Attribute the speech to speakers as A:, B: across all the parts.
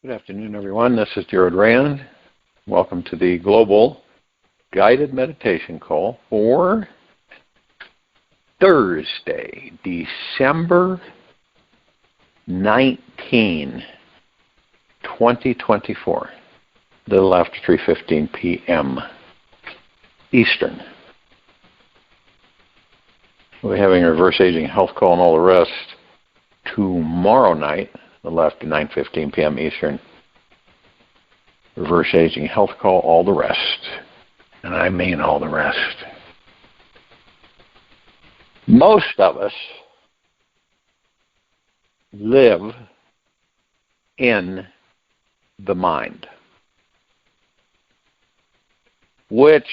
A: Good afternoon, everyone. This is Jared Rand. Welcome to the Global Guided Meditation Call for Thursday, December 19, 2024, a little after 3:15 p.m. Eastern. We'll be having a reverse aging health call and all the rest tomorrow night, a little after 9:15 p.m. Eastern. Reverse aging health call, all the rest. And I mean all the rest. Most of us live in the mind, which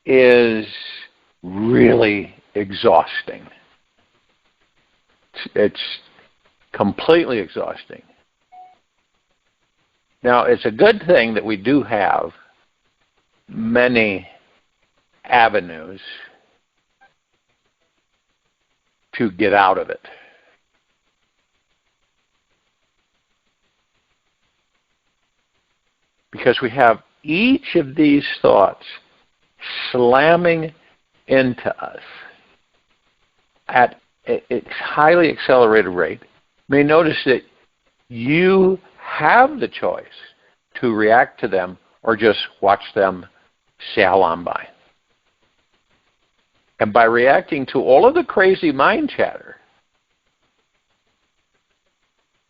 A: is really exhausting. It's completely exhausting. Now, it's a good thing that we do have many avenues to get out of it. Because we have each of these thoughts slamming into us at a highly accelerated rate. You may notice that you have the choice to react to them or just watch them sail on by. And by reacting to all of the crazy mind chatter,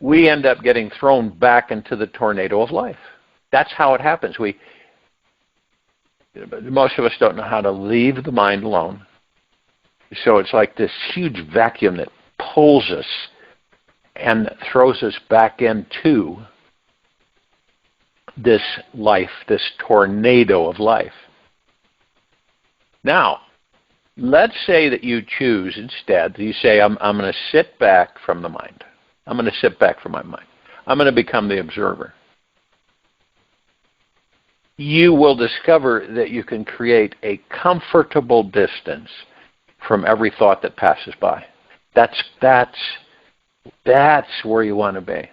A: we end up getting thrown back into the tornado of life. That's how it happens. Most of us don't know how to leave the mind alone. So it's like this huge vacuum that pulls us and throws us back into this life, this tornado of life. Now, let's say that you choose instead, you say, I'm going to sit back from the mind. I'm going to sit back from my mind. I'm going to become the observer. You will discover that you can create a comfortable distance from every thought that passes by. That's where you want to be.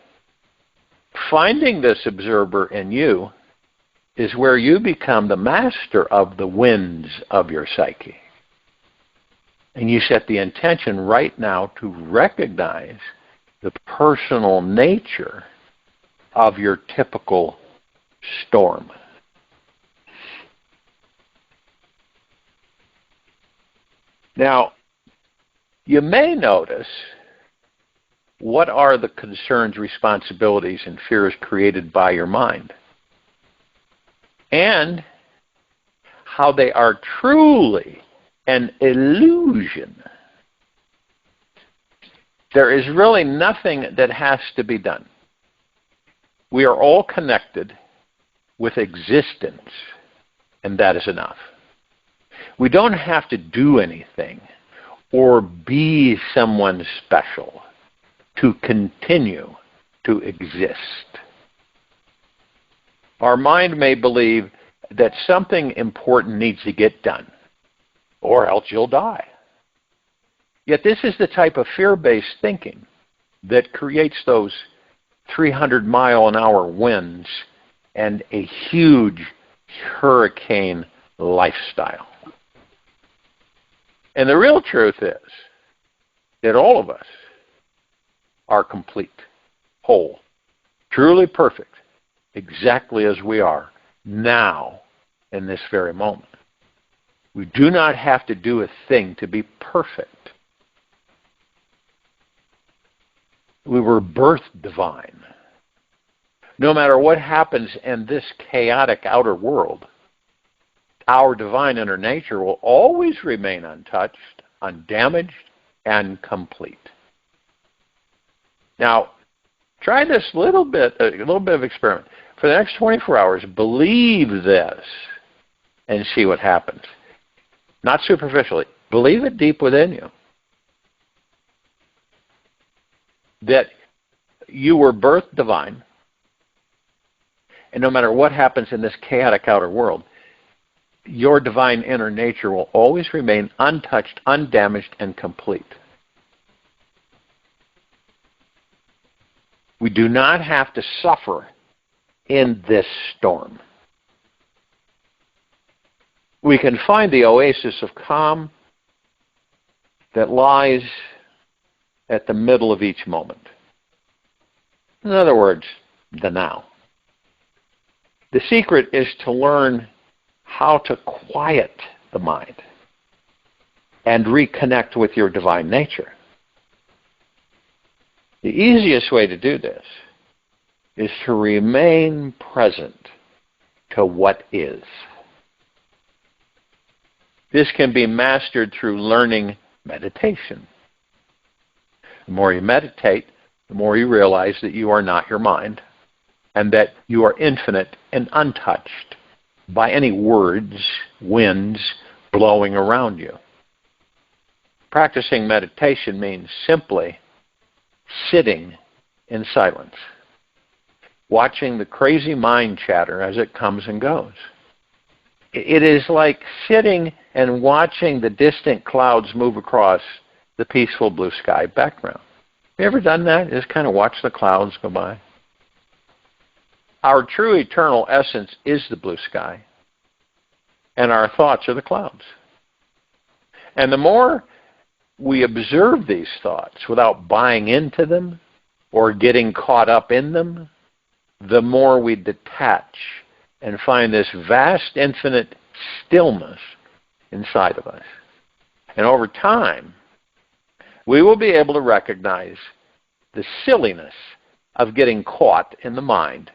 A: Finding this observer in you is where you become the master of the winds of your psyche. And you set the intention right now to recognize the personal nature of your typical storm. Now, you may notice what are the concerns, responsibilities, and fears created by your mind, and how they are truly an illusion. There is really nothing that has to be done. We are all connected with existence, and that is enough. We don't have to do anything or be someone special to continue to exist. Our mind may believe that something important needs to get done, or else you'll die. Yet this is the type of fear-based thinking that creates those 300-mile-an-hour winds and a huge hurricane lifestyle. And the real truth is that all of us are complete, whole, truly perfect, exactly as we are now in this very moment. We do not have to do a thing to be perfect. We were birthed divine. No matter what happens in this chaotic outer world, our divine inner nature will always remain untouched, undamaged, and complete. Now, try this a little bit of experiment. For the next 24 hours, believe this and see what happens. Not superficially. Believe it deep within you. That you were birthed divine, and no matter what happens in this chaotic outer world, your divine inner nature will always remain untouched, undamaged, and complete. We do not have to suffer in this storm. We can find the oasis of calm that lies at the middle of each moment. In other words, the now. The secret is to learn how to quiet the mind and reconnect with your divine nature. The easiest way to do this is to remain present to what is. This can be mastered through learning meditation. The more you meditate, the more you realize that you are not your mind and that you are infinite and untouched by any words, winds blowing around you. Practicing meditation means simply sitting in silence, watching the crazy mind chatter as it comes and goes. It is like sitting and watching the distant clouds move across the peaceful blue sky background. Have you ever done that? Just kind of watch the clouds go by? Our true eternal essence is the blue sky, and our thoughts are the clouds. And the more we observe these thoughts without buying into them or getting caught up in them, the more we detach and find this vast, infinite stillness inside of us. And over time, we will be able to recognize the silliness of getting caught in the mind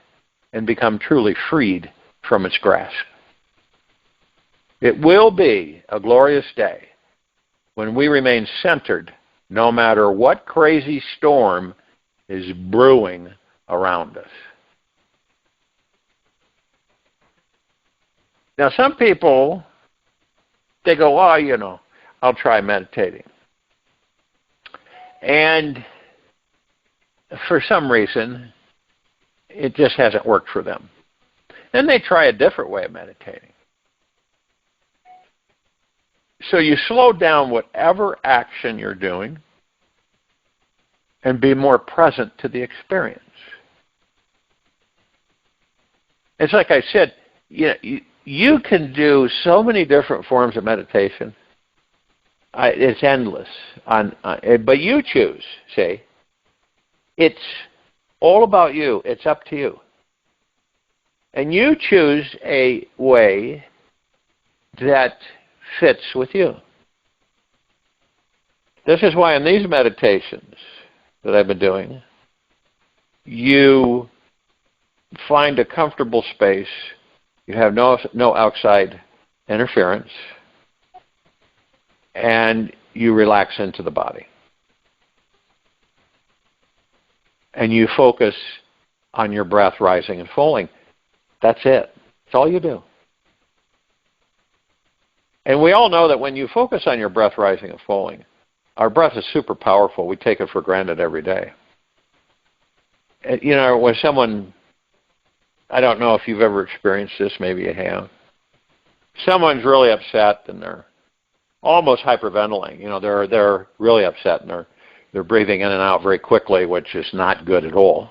A: and become truly freed from its grasp. It will be a glorious day when we remain centered no matter what crazy storm is brewing around us. Now, some people, they go, oh, I'll try meditating. And for some reason, it just hasn't worked for them. Then they try a different way of meditating. So you slow down whatever action you're doing and be more present to the experience. It's like I said, you can do so many different forms of meditation. It's endless. But you choose, see. It's all about you. It's up to you. And you choose a way that fits with you. This is why in these meditations that I've been doing, you find a comfortable space. You have no outside interference, and you relax into the body. And you focus on your breath rising and falling. That's it. That's all you do. And we all know that when you focus on your breath rising and falling, our breath is super powerful. We take it for granted every day. And, when someone, I don't know if you've ever experienced this, maybe you have. Someone's really upset and they're almost hyperventilating. They're really upset and they're breathing in and out very quickly, which is not good at all.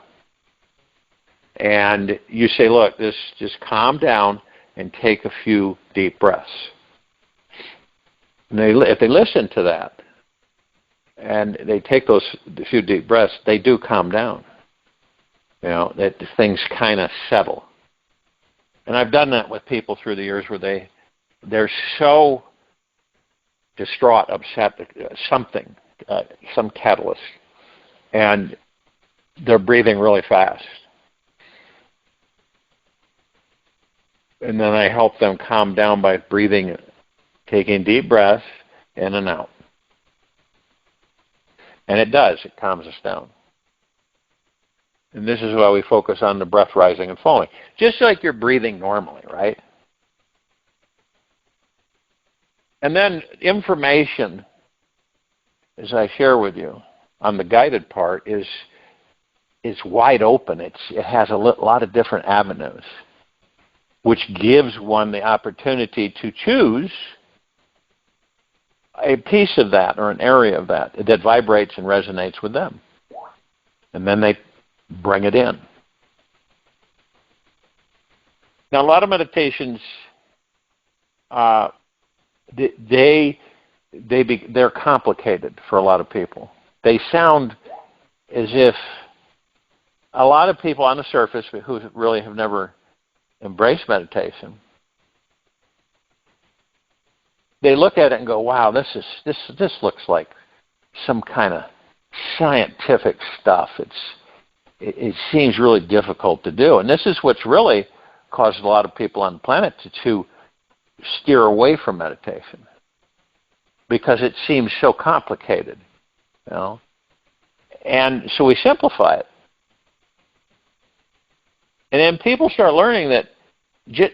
A: And you say, look, just calm down and take a few deep breaths. And if they listen to that and they take those few deep breaths, they do calm down. That things kind of settle. And I've done that with people through the years where they're so distraught, upset, something, some catalyst, and they're breathing really fast. And then I help them calm down by breathing, taking deep breaths in and out. And it does. It calms us down. And this is why we focus on the breath rising and falling. Just like you're breathing normally, right? And then information, as I share with you, on the guided part is wide open. It has a lot of different avenues, which gives one the opportunity to choose a piece of that or an area of that vibrates and resonates with them. And then they bring it in. Now, a lot of meditations, they're complicated for a lot of people. They sound as if a lot of people on the surface who really have never embraced meditation, they look at it and go, "Wow, this looks like some kind of scientific stuff. It seems really difficult to do." And this is what's really caused a lot of people on the planet to steer away from meditation, because it seems so complicated, you know. And so we simplify it. And then people start learning that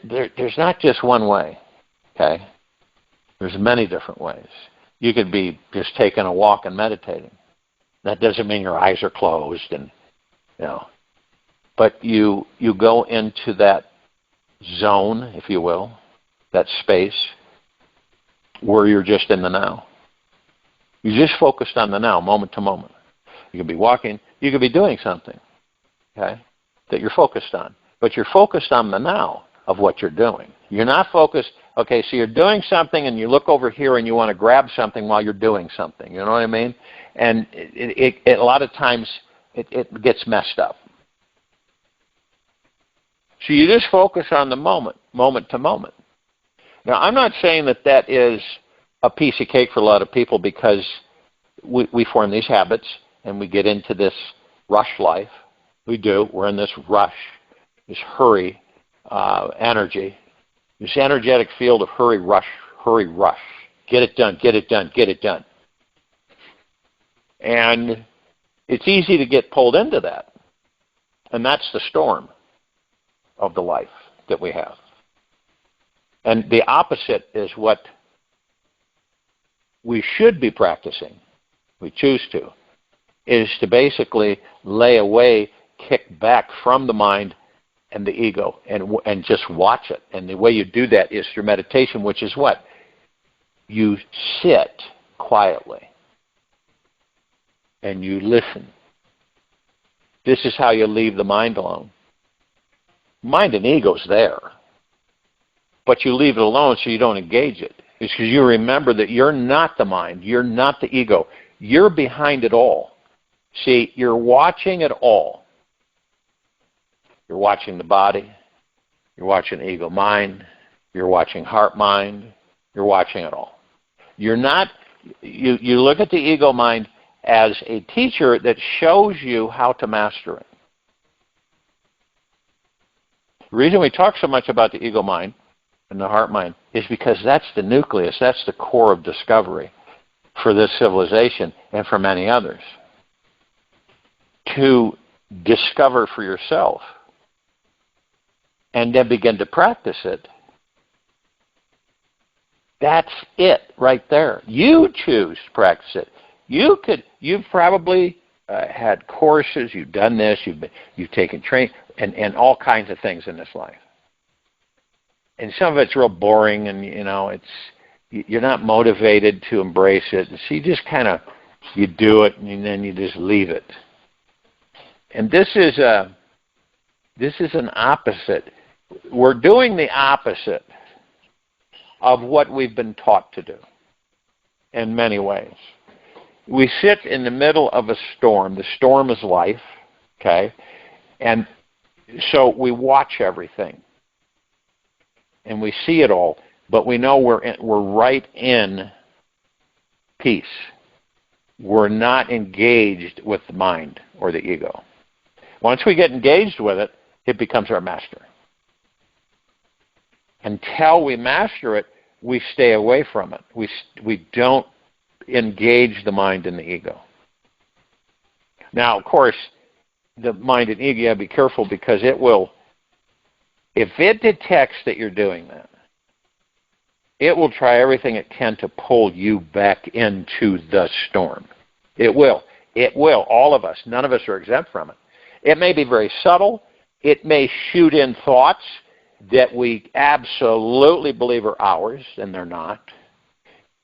A: there's not just one way, okay? There's many different ways. You could be just taking a walk and meditating. That doesn't mean your eyes are closed, and you know. But you go into that zone, if you will, that space where you're just in the now. You just focused on the now, moment to moment. You could be walking, you could be doing something, okay, that you're focused on. But you're focused on the now of what you're doing. You're not focused, okay, so you're doing something and you look over here and you want to grab something while you're doing something. You know what I mean? And a lot of times it gets messed up. So you just focus on the moment, moment to moment. Now, I'm not saying that is a piece of cake for a lot of people, because we form these habits and we get into this rush life. We do. We're in this rush, this hurry energy, this energetic field of hurry, rush, get it done, get it done, get it done. And it's easy to get pulled into that. And that's the storm of the life that we have. And the opposite is what we should be practicing, we choose to, is to basically lay away, kick back from the mind and the ego, and just watch it. And the way you do that is through meditation, which is what? You sit quietly and you listen. This is how you leave the mind alone. Mind and ego's there, but you leave it alone so you don't engage it. It's because you remember that you're not the mind, you're not the ego, you're behind it all. See, you're watching it all. You're watching the body, you're watching the ego mind, you're watching heart mind, you're watching it all. You're not, you look at the ego mind as a teacher that shows you how to master it. The reason we talk so much about the ego mind and the heart mind is because that's the nucleus, that's the core of discovery for this civilization and for many others. To discover for yourself and then begin to practice it, that's it right there. You choose to practice it. You've probably had courses, you've done this, you've taken training, and all kinds of things in this life. And some of it's real boring, and you're not motivated to embrace it. So you just kind of, you do it, and then you just leave it. And this is an opposite. We're doing the opposite of what we've been taught to do in many ways. We sit in the middle of a storm. The storm is life, okay? And so we watch everything. And we see it all, but we know we're right in peace. We're not engaged with the mind or the ego. Once we get engaged with it, it becomes our master. Until we master it, we stay away from it. We don't engage the mind and the ego. Now, of course, the mind and ego, you have to be careful, because it will, if it detects that you're doing that, it will try everything it can to pull you back into the storm. It will. It will. All of us. None of us are exempt from it. It may be very subtle. It may shoot in thoughts that we absolutely believe are ours, and they're not,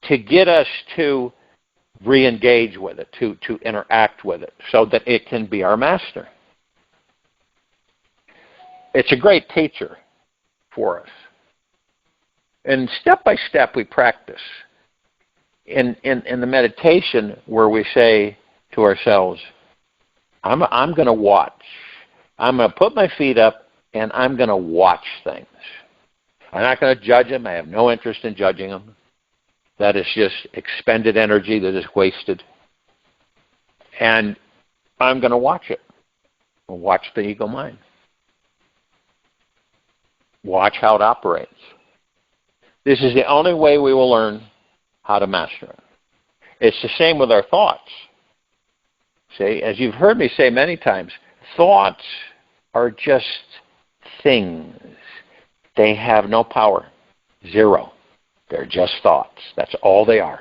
A: to get us to re-engage with it, to interact with it, so that it can be our master. It's a great teacher for us. And step by step we practice. In the meditation where we say to ourselves, I'm going to watch. I'm going to put my feet up and I'm going to watch things. I'm not going to judge them. I have no interest in judging them. That is just expended energy that is wasted. And I'm going to watch it. I'll watch the ego mind. Watch how it operates. This is the only way we will learn how to master it. It's the same with our thoughts. See, as you've heard me say many times, thoughts are just things. They have no power. Zero. They're just thoughts. That's all they are.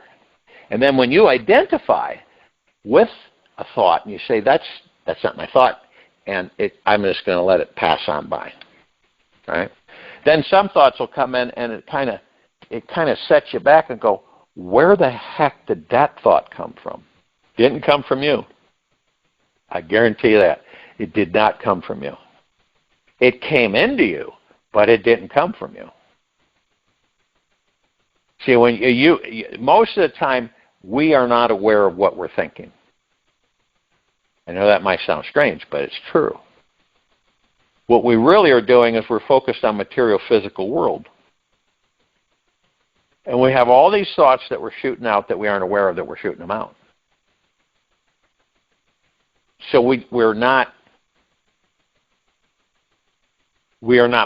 A: And then when you identify with a thought and you say, that's not my thought, and I'm just going to let it pass on by. Right? Then some thoughts will come in and it kind of sets you back and go, where the heck did that thought come from? Didn't come from you. I guarantee you that. It did not come from you. It came into you, but it didn't come from you. See, when you most of the time, we are not aware of what we're thinking. I know that might sound strange, but it's true. What we really are doing is we're focused on material physical world. And we have all these thoughts that we're shooting out that we aren't aware of that we're shooting them out. So we are not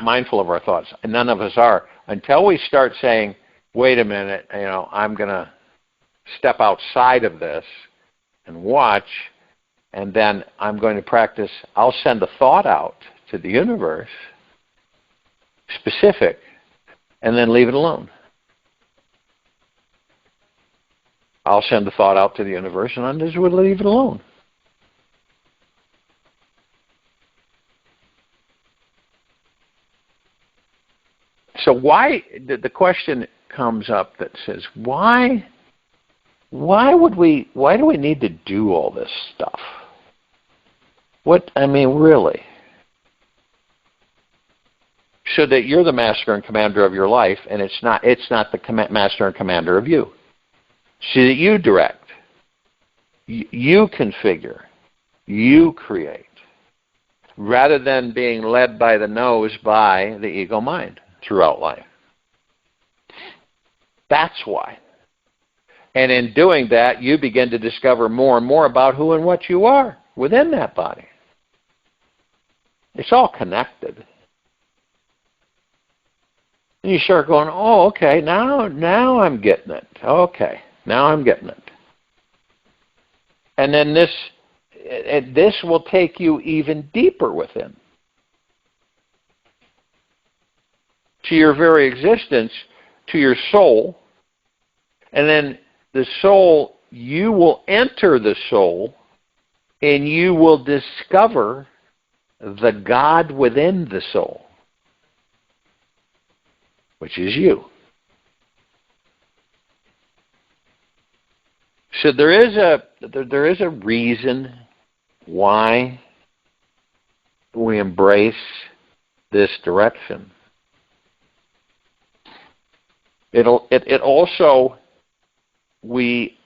A: mindful of our thoughts. And none of us are. Until we start saying, wait a minute, I'm going to step outside of this and watch, and then I'm going to practice, I'll send a thought out to the universe, specific, and then leave it alone. I'll send the thought out to the universe, and I just would leave it alone. So why, the question comes up that says, why do we need to do all this stuff? Really? So that you're the master and commander of your life, and it's not the master and commander of you. So that you direct, you configure, you create, rather than being led by the nose by the ego mind throughout life. That's why. And in doing that, you begin to discover more and more about who and what you are within that body. It's all connected. And you start going, oh, okay, now I'm getting it. Okay, now I'm getting it. And then this will take you even deeper within. To your very existence, to your soul. And then the soul, you will enter the soul and you will discover the God within the soul, which is you. So there is a reason why we embrace this direction. It also, we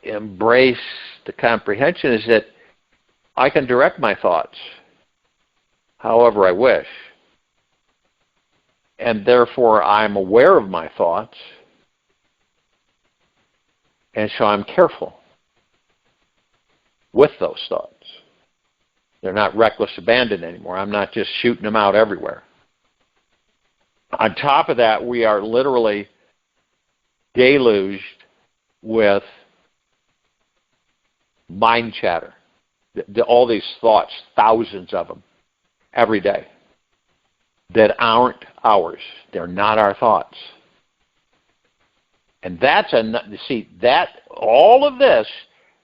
A: embrace the comprehension is that I can direct my thoughts however I wish. And therefore I'm aware of my thoughts. And so I'm careful with those thoughts. They're not reckless abandon anymore. I'm not just shooting them out everywhere. On top of that, we are literally deluged with mind chatter. All these thoughts, thousands of them, every day, that aren't ours. They're not our thoughts. And all of this,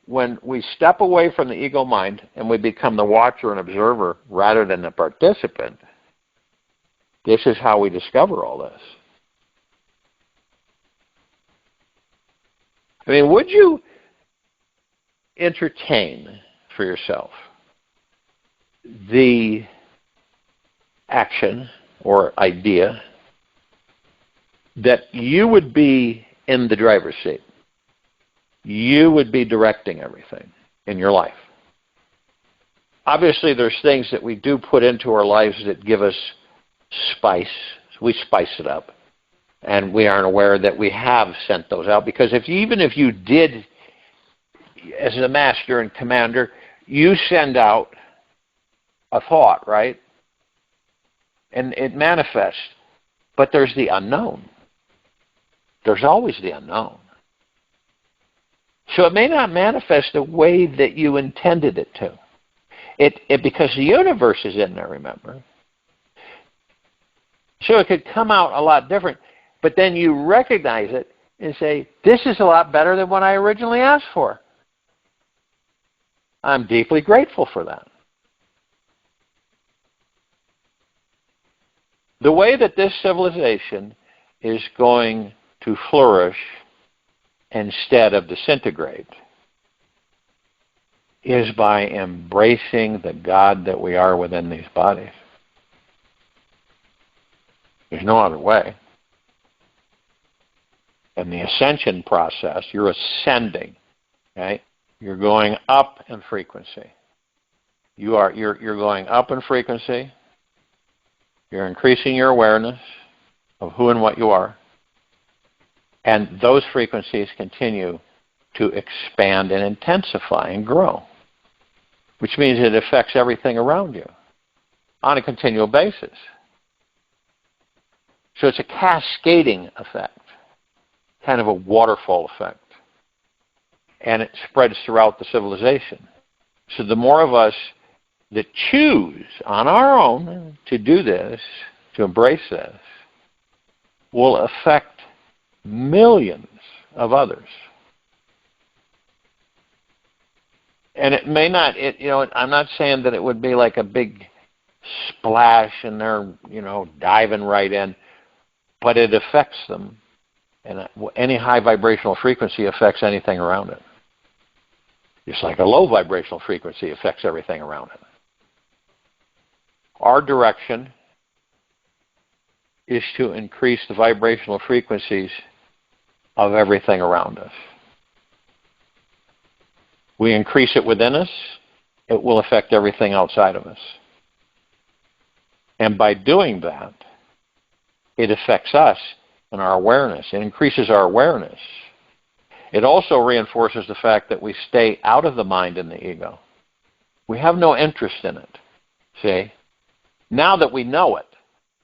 A: when we step away from the ego mind and we become the watcher and observer rather than the participant, this is how we discover all this. Would you entertain for yourself the action or idea, that you would be in the driver's seat. You would be directing everything in your life. Obviously, there's things that we do put into our lives that give us spice. We spice it up. And we aren't aware that we have sent those out. Because even if you did, as the master and commander, you send out a thought, right? And it manifests. But there's the unknown. There's always the unknown. So it may not manifest the way that you intended it to. Because the universe is in there, remember. So it could come out a lot different, but then you recognize it and say, this is a lot better than what I originally asked for. I'm deeply grateful for that. The way that this civilization is going to flourish instead of disintegrate is by embracing the God that we are within these bodies. There's no other way. In the ascension process, you're ascending, okay? You're going up in frequency. You're going up in frequency. You're increasing your awareness of who and what you are. And those frequencies continue to expand and intensify and grow, which means it affects everything around you on a continual basis. So it's a cascading effect, kind of a waterfall effect. And it spreads throughout the civilization. So the more of us that choose on our own to do this, to embrace this, will affect millions of others. And it may not, I'm not saying that it would be like a big splash and they're, diving right in, but it affects them. And any high vibrational frequency affects anything around it. Just like a low vibrational frequency affects everything around it. Our direction is to increase the vibrational frequencies of everything around us. We increase it within us, it will affect everything outside of us. And by doing that, it affects us and our awareness. It increases our awareness. It also reinforces the fact that we stay out of the mind and the ego. We have no interest in it. See? Now that we know it,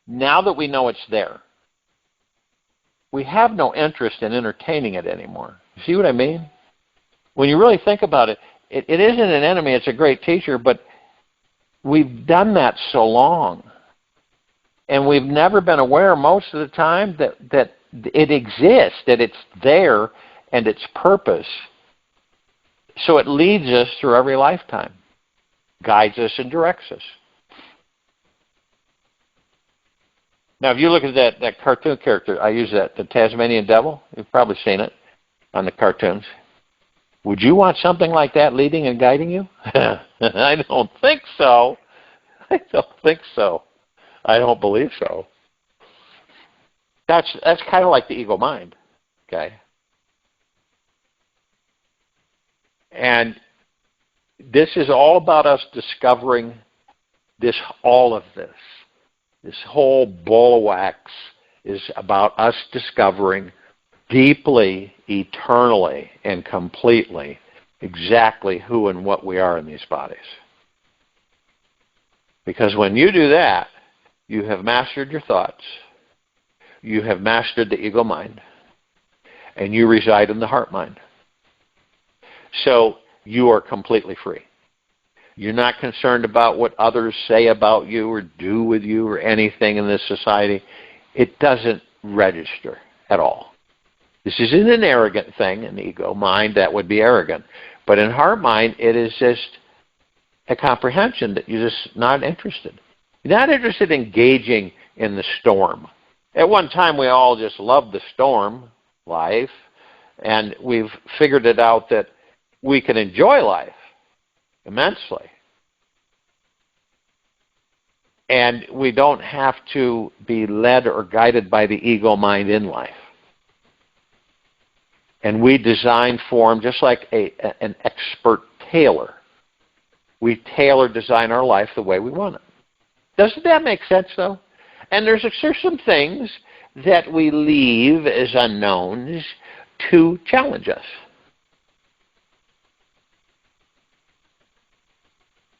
A: now that we know it's there, we have no interest in entertaining it anymore. You see what I mean? When you really think about it, it isn't an enemy, it's a great teacher, but we've done that so long. And we've never been aware most of the time that it exists, that it's there and its purpose. So it leads us through every lifetime, guides us and directs us. Now, if you look at that cartoon character, I use that, the Tasmanian Devil. You've probably seen it on the cartoons. Would you want something like that leading and guiding you? I don't think so. I don't think so. I don't believe so. That's kind of like the ego mind, okay? And this is all about us discovering all of this. This whole ball of wax is about us discovering deeply, eternally, and completely exactly who and what we are in these bodies. Because when you do that, you have mastered your thoughts, you have mastered the ego mind, and you reside in the heart mind. So you are completely free. You're not concerned about what others say about you or do with you or anything in this society. It doesn't register at all. This isn't an arrogant thing. In the ego mind, that would be arrogant. But in heart mind, it is just a comprehension that you're just not interested. You're not interested in engaging in the storm. At one time, we all just loved the storm, life, and we've figured it out that we can enjoy life immensely. And we don't have to be led or guided by the ego mind in life. And we design form just like an expert tailor. We design our life the way we want it. Doesn't that make sense, though? And there's some things that we leave as unknowns to challenge us.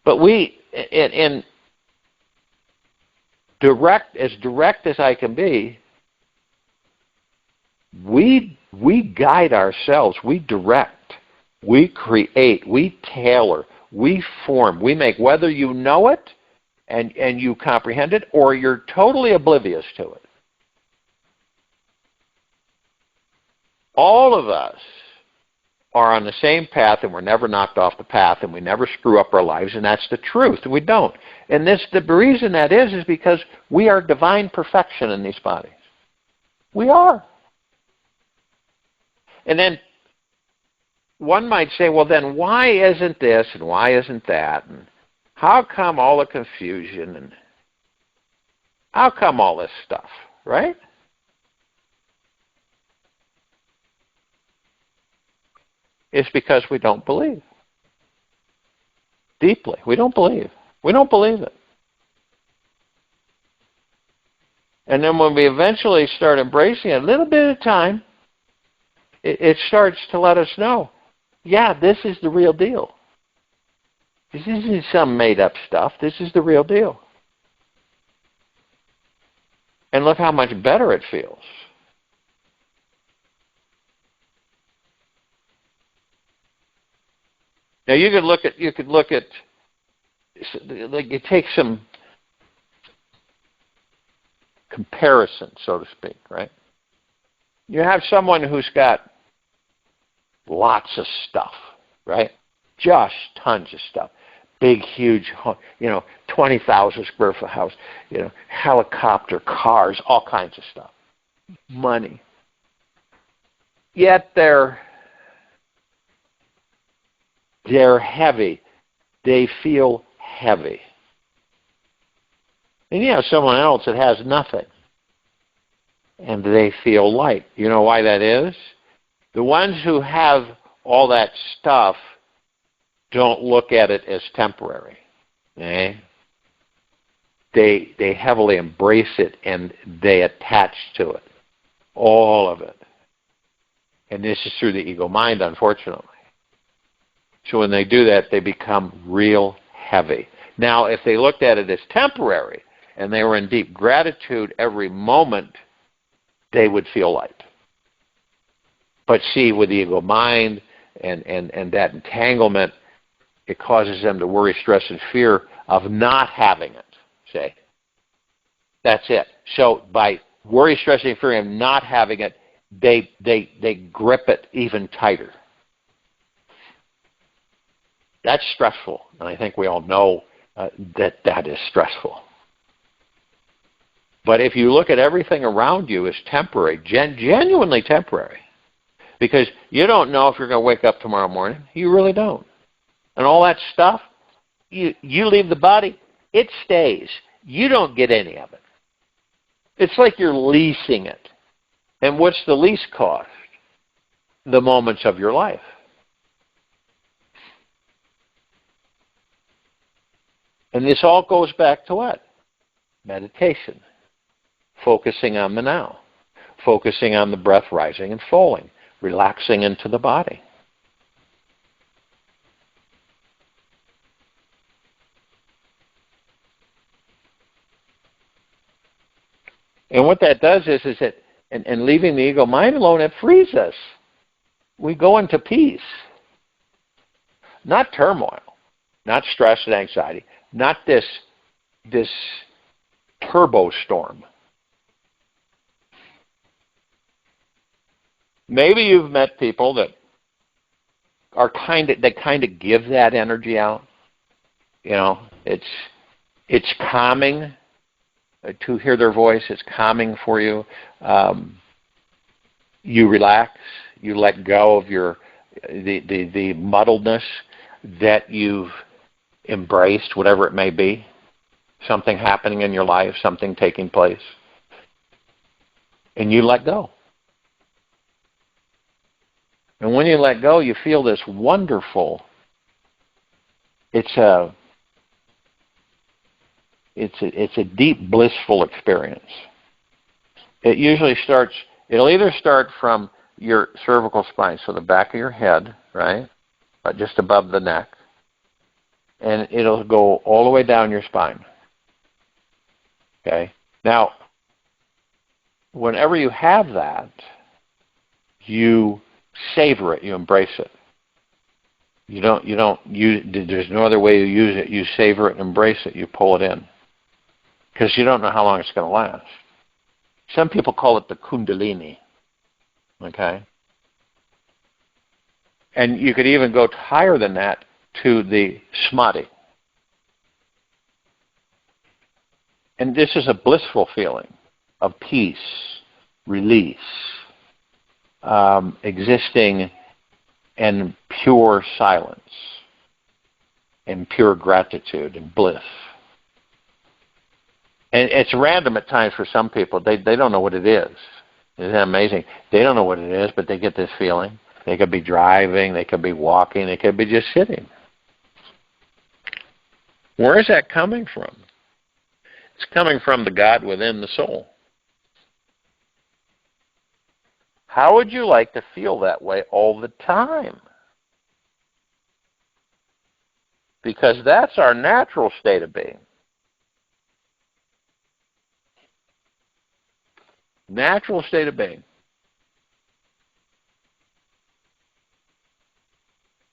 A: But in direct as I can be, we guide ourselves, we direct, we create, we tailor, we form, we make, whether you know it and you comprehend it or you're totally oblivious to it. All of us are on the same path, and we're never knocked off the path, and we never screw up our lives, and that's the truth. We don't. And the reason that is because we are divine perfection in these bodies. We are. And then one might say, well, then why isn't this and why isn't that? And how come all the confusion? And how come all this stuff, right? It's because we don't believe. Deeply. We don't believe. We don't believe it. And then when we eventually start embracing it, a little bit at a time, it starts to let us know, yeah, this is the real deal. This isn't some made-up stuff. This is the real deal. And look how much better it feels. Now you could look at, like, you take some comparison, so to speak, right? You have someone who's got lots of stuff, right? Just tons of stuff. Big, huge, 20,000 square foot house, helicopter, cars, all kinds of stuff. Money. Yet they're heavy. They feel heavy. And you have someone else that has nothing, and they feel light. You know why that is? The ones who have all that stuff don't look at it as temporary. Okay? They heavily embrace it, and they attach to it. All of it. And this is through the ego mind, unfortunately. So when they do that, they become real heavy. Now, if they looked at it as temporary, and they were in deep gratitude every moment, they would feel light. But see, with the ego mind and that entanglement, it causes them to worry, stress, and fear of not having it. See? That's it. So by worry, stress, and fear of not having it, they grip it even tighter. That's stressful, and I think we all know that is stressful. But if you look at everything around you as temporary, genuinely temporary, because you don't know if you're going to wake up tomorrow morning. You really don't. And all that stuff, you leave the body, it stays. You don't get any of it. It's like you're leasing it. And what's the lease cost? The moments of your life. And this all goes back to what? Meditation. Focusing on the now. Focusing on the breath rising and falling. Relaxing into the body. And what that does is that, and leaving the ego mind alone, it frees us. We go into peace. Not turmoil. Not stress and anxiety. Not this turbo storm. Maybe you've met people that are kind of give that energy out. It's calming to hear their voice. It's calming for you. You relax. You let go of the muddledness that you've embraced, whatever it may be. something happening in your life, something taking place, and you let go. And when you let go, you feel this wonderful, it's a deep, blissful experience. It usually starts, it'll either start from your cervical spine, so the back of your head, right, just above the neck, and it'll go all the way down your spine. Okay? Now, whenever you have that, you savor it, you embrace it. You don't use, there's no other way to use it. You savor it and embrace it. You pull it in. Because you don't know how long it's going to last. Some people call it the kundalini. Okay? And you could even go higher than that to the samadhi. And this is a blissful feeling of peace, release, existing in pure silence and pure gratitude and bliss. And it's random at times for some people. They don't know what it is. Isn't that amazing? They don't know what it is, but they get this feeling. They could be driving, they could be walking, they could be just sitting. Where is that coming from? It's coming from the God within the soul. How would you like to feel that way all the time? Because that's our natural state of being. Natural state of being.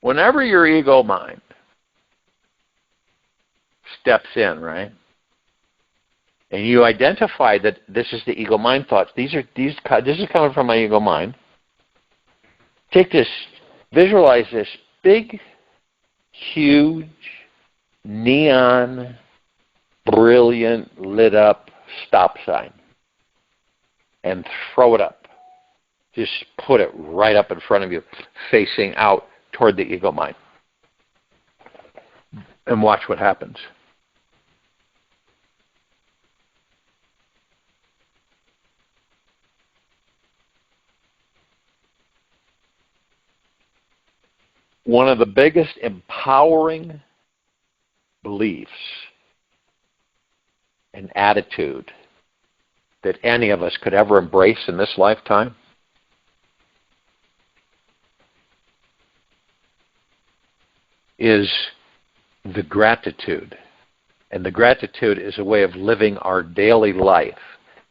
A: Whenever your ego mind steps in, right, and you identify that this is the ego mind thoughts, this is coming from my ego mind, take this, visualize this big, huge, neon, brilliant, lit up stop sign and throw it up. Just put it right up in front of you, facing out toward the ego mind. And watch what happens. One of the biggest empowering beliefs and attitude that any of us could ever embrace in this lifetime is the gratitude. And the gratitude is a way of living our daily life.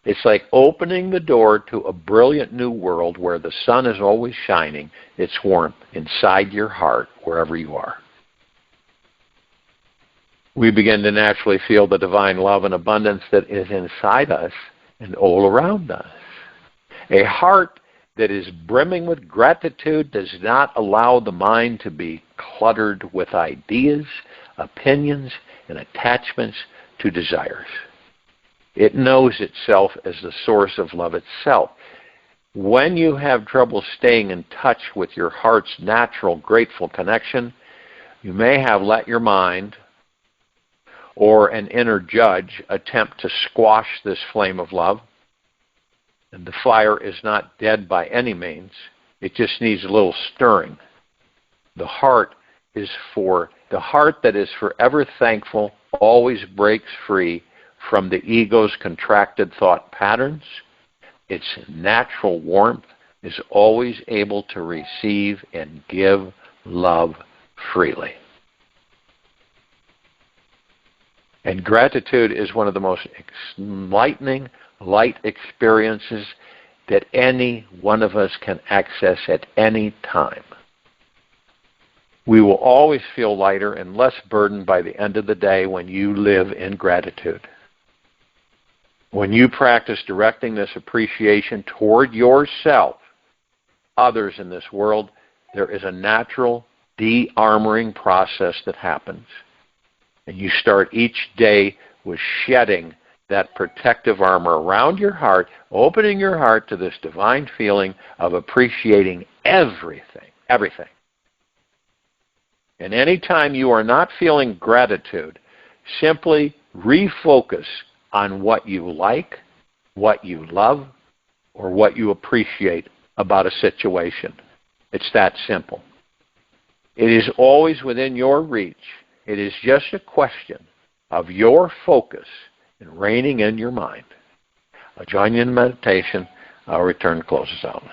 A: It's like opening the door to a brilliant new world where the sun is always shining, its warmth inside your heart, wherever you are. We begin to naturally feel the divine love and abundance that is inside us and all around us. A heart that is brimming with gratitude does not allow the mind to be cluttered with ideas, opinions, and attachments to desires. It knows itself as the source of love itself. When you have trouble staying in touch with your heart's natural, grateful connection, you may have let your mind or an inner judge attempt to squash this flame of love. And the fire is not dead by any means. It just needs a little stirring. The heart that is forever thankful always breaks free from the ego's contracted thought patterns. Its natural warmth is always able to receive and give love freely. And gratitude is one of the most enlightening, light experiences that any one of us can access at any time. We will always feel lighter and less burdened by the end of the day when you live in gratitude. When you practice directing this appreciation toward yourself, others in this world, there is a natural de-armoring process that happens. And you start each day with shedding that protective armor around your heart, opening your heart to this divine feeling of appreciating everything. And anytime you are not feeling gratitude, simply refocus on what you like, what you love, or what you appreciate about a situation. It's that simple. It is always within your reach. It is just a question of your focus and reining in your mind. I'll join you in meditation. I'll return to close us out.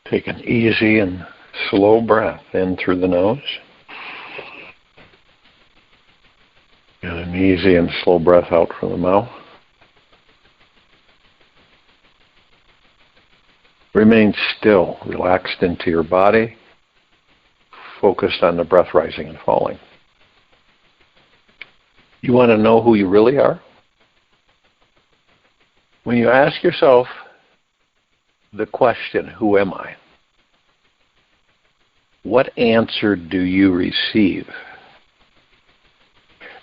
A: Take an easy and slow breath in through the nose. And an easy and slow breath out from the mouth. Remain still, relaxed into your body, focused on the breath rising and falling. You want to know who you really are? When you ask yourself the question, who am I? What answer do you receive?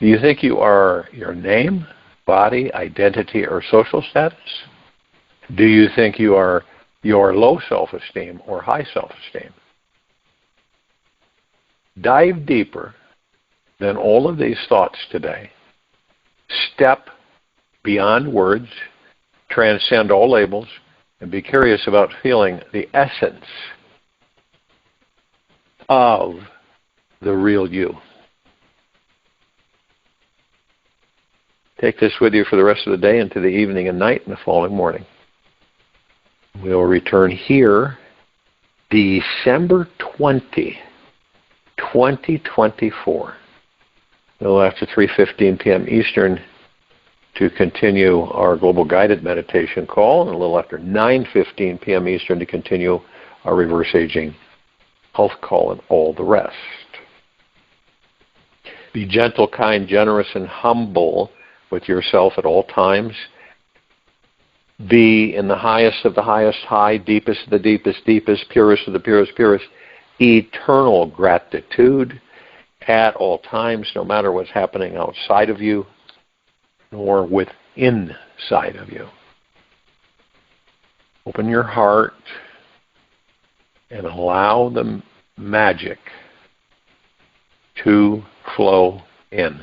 A: Do you think you are your name, body, identity, or social status? Do you think you are your low self-esteem or high self-esteem? Dive deeper than all of these thoughts today. Step beyond words, transcend all labels, and be curious about feeling the essence of the real you. Take this with you for the rest of the day into the evening and night and the following morning. We'll return here December 20, 2024, a little after 3:15 p.m. Eastern, to continue our global guided meditation call, and a little after 9:15 p.m. Eastern to continue our reverse aging health call and all the rest. Be gentle, kind, generous, and humble with yourself at all times. Be in the highest of the highest high, deepest of the deepest deepest, purest of the purest purest, eternal gratitude at all times, no matter what's happening outside of you nor within inside of you. Open your heart and allow the magic to flow in.